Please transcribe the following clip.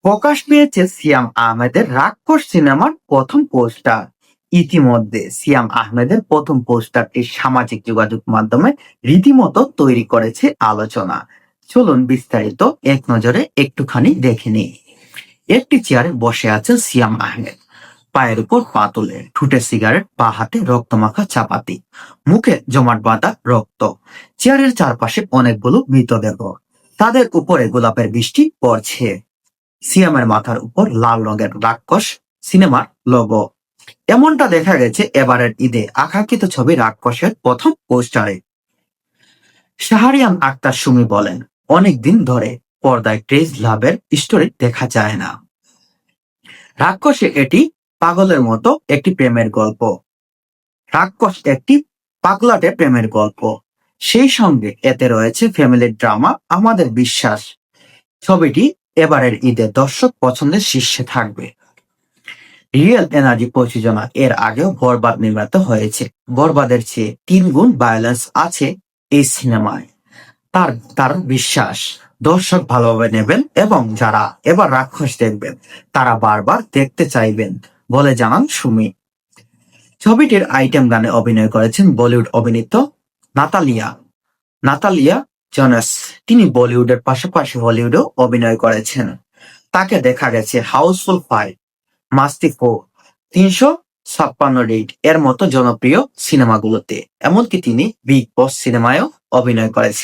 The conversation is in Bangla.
প্রকাশ পেয়েছে সিয়াম আহমেদের রাক্ষস সিনেমার প্রথম পোস্টার। ইতিমধ্যে সিয়াম আহমেদের প্রথম পোস্টারটি সামাজিক যোগাযোগ মাধ্যমে রীতিমতো তৈরি করেছে আলোচনা। চলুন বিস্তারিত এক নজরে একটুখানি দেখে নিই। একটি চেয়ারে বসে আছেন সিয়াম আহমেদ, পায়ের উপর পা তুলে, ঠুটে সিগারেট, পা হাতে রক্তমাখা চাপাতি, মুখে জমাট বাঁধা রক্ত। চেয়ারের চারপাশে অনেকগুলো মৃতদেহ, তাদের উপরে গোলাপের বৃষ্টি পড়ছে। সিয়ামের মাথার উপর লাল রঙের রাক্ষস সিনেমার লোগো। এমনটা দেখা গেছে এবারের ঈদে আকাঙ্ক্ষিত ছবি রাক্ষসের প্রথম পোস্টারে। শাহরিয়ান আক্তার সুমি বলেন, অনেকদিন ধরে পর্দায় ক্রেজ লাভের স্টোরি দেখা যায় না। রাক্ষসে এটি পাগলের মতো একটি প্রেমের গল্প। রাক্ষস একটি পাগলাটে প্রেমের গল্প, সেই সঙ্গে এতে রয়েছে ফ্যামিলি ড্রামা। আমাদের বিশ্বাস ছবিটি এবারের ঈদে দর্শক পছন্দের শীর্ষে থাকবে। রিয়েল এনার্জি প্রযোজনা এর আগেও বরবাদ নির্মিত হয়েছে। বরবাদের চেয়ে 3 গুণ ভায়োলেন্স আছে এই সিনেমায়। তার তার বিশ্বাস দর্শক ভালোভাবে নেবেন এবং যারা এবার রাক্ষস দেখবেন তারা বারবার দেখতে চাইবেন বলে জানান সুমি। ছবিটির আইটেম গানে অভিনয় করেছেন বলিউড অভিনেত্রী নাতালিয়া নাতালিয়া জোনাস। তিনি বলিউডের পাশাপাশি হলিউডেও অভিনয় করেছেন। তাকে দেখা গেছে হাউসফুল 5, মাস্তি 4, 356 এর মতো জনপ্রিয় সিনেমাগুলোতে। এমনকি তিনি বিগ বস সিনেমায়ও অভিনয় করেছেন।